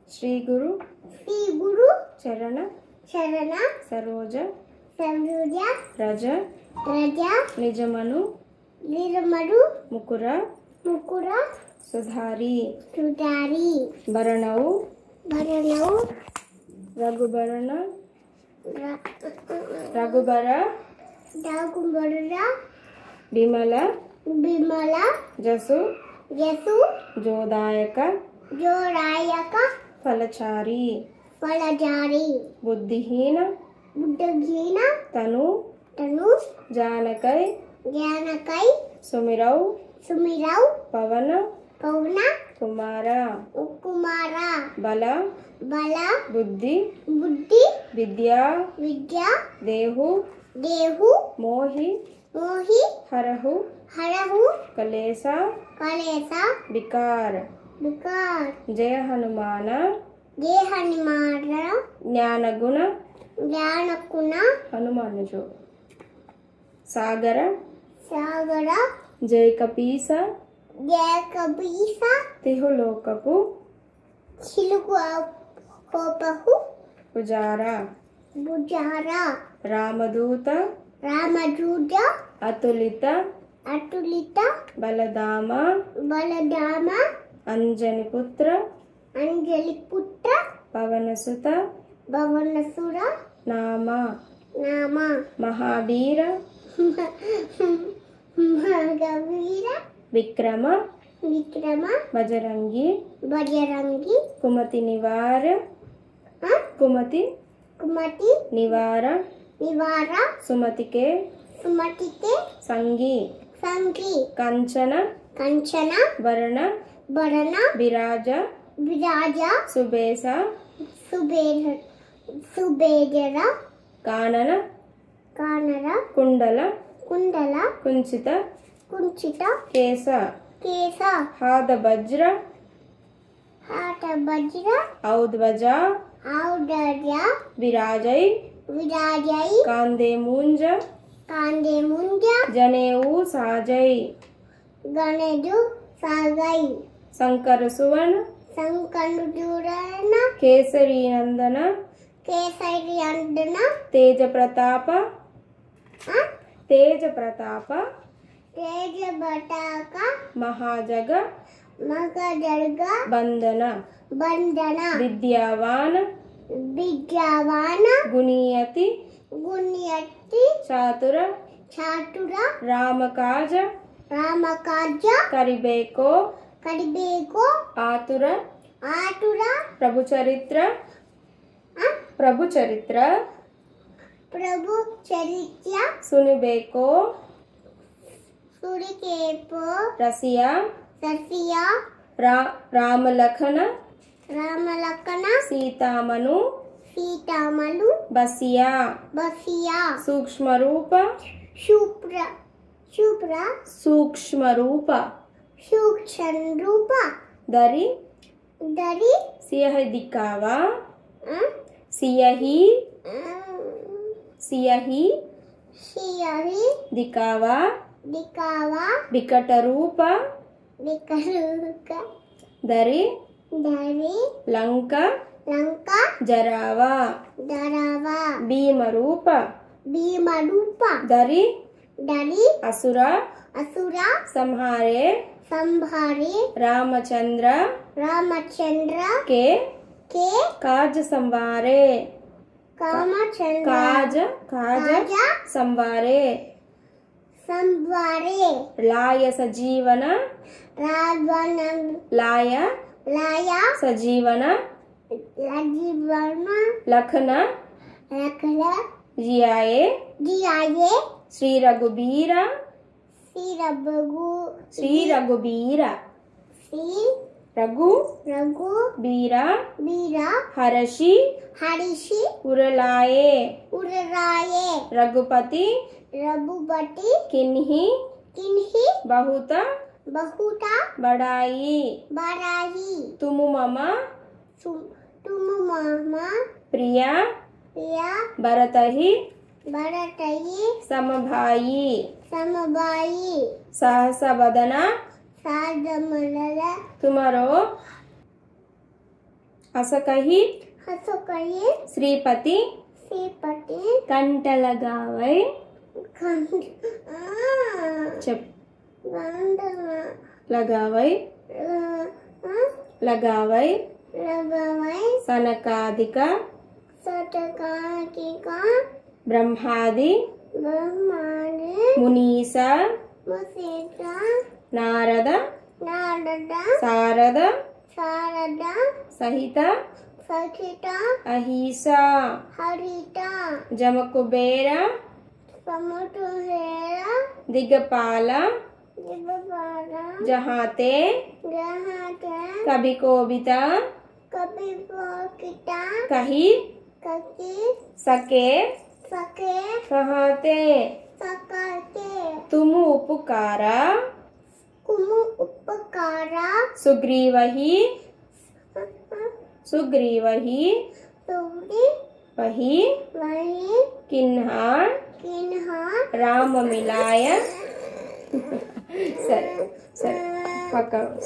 ಶ್ರೀ ಗುರು ಚರಣ ಸರೋಜ ರಜ ನಿಜಮನು ಮುಕುರ ಸುಧಾರಿ ಭರಣವು ರಘುಬರ ಬಿಮಲ ಜಸು ಜೋದಾಯಕ ಫಲಚಾರಿ ಬುದ್ಧಿಹೀನ ತನು ಜಾನಕೈ ಸುಮಿರೌ ಪವನ ಕುಮಾರ ಬಲ ಬುದ್ಧಿ ವಿದ್ಯಾ ದೇಹು ಮೋಹಿ ಹರಹು ಕಲೇಸ ವಿಕಾರ ಜಯ ಹನುಮಾನ ಜ್ಞಾನಗುಣ ಹನುಮಾನ ಜೋ ಸಾಗರ ಜಯ ಕಪೀಸ ತಿಹು ಲೋಕಪು ಪುಜಾರ ರಾಮದೂತ ಅತುಲಿತ ಬಲಧಾಮ ಅಂಜನಿ ಪುತ್ರ ಪವನಸುತ ನಾಮ ಮಹಾವೀರ ವಿಕ್ರಮ ಬಜರಂಗಿ ಕುಮತಿ ನಿವಾರ ಸುಮತಿಕೆ ಸಂಗಿ ಕಂಚನ ವರ್ಣ ವಿರಾಜ ಸುಬೇಸ ಕಾನನ ಕುಂಡಲ ಕುಂಚಿತ ಕೇಸ ಹಾದ ವಜ್ರ ಔಧ್ವಜ ವಿರಾಜೈ ಕಾಂದೆ ಮುಂಜ ಜನೇऊ ಸಾಜೈ ಶಂಕರ ಸುವರ್ಣ ಕೇಸರಿ ನಂದನ ತೇಜ ಪ್ರತಾಪ ಮಹಾಜಗ ಬಂಧನ ವಿದ್ಯಾವಾನ ಗುಣಿಯತಿ ಚಾತುರ ರಾಮಕಾಜ ಕರಿಬೇಕೋ ಆತುರ ಪ್ರಭುಚರಿತ್ರ ಸುನಿಬೇಕೋ ರಸಿಯಾ ರಾಮಲಖನ ಸೀತಾಮನು ಬಸಿಯಾ ಸೂಕ್ಷ್ಮ ರೂಪ ದರಿ ಸಿಯಹಿ ದಿಕ್ಕಾವಾ ಸಿಯಹಿ ದಿಕ್ಕಾವಾ ವಿಕಟ ರೂಪ ದರಿ ಲಂಕ ಜರಾವ ಭೀಮ ರೂಪ ದರಿ असुर संहारे रामचंद्र के काज संवारे काज संवारे लाय सजीवन सजीवन लखन जियाए श्री रघुबीर हर्षि उरलाए रघुपति किन्ही बहुत बड़ाई तुम मम प्रिया भरतहि समभाई सहस बदना तुम्हारो असकहि हसकहि श्रीपति श्रीपति कंठ लगावै चप लगावै लगावै सनकादिक सटकादिका ब्रह्मादि ब्रह्मादि मुनीसा मुसीता नारद नारद सारद शारद सहित सखित अहिसा हरित जमकुबेर समुद्र दिगपाल दिगपाल जहाते जहाते कभी कोबिता कभी पोकिता कही कभी सके सके कहते सकते तुम उपकारा कुमु उपकारा सुग्रीवहि सुग्रीवहि तुमरी वही वही किन्हा किन्हा राम मिलाय सर सर पकड़ो।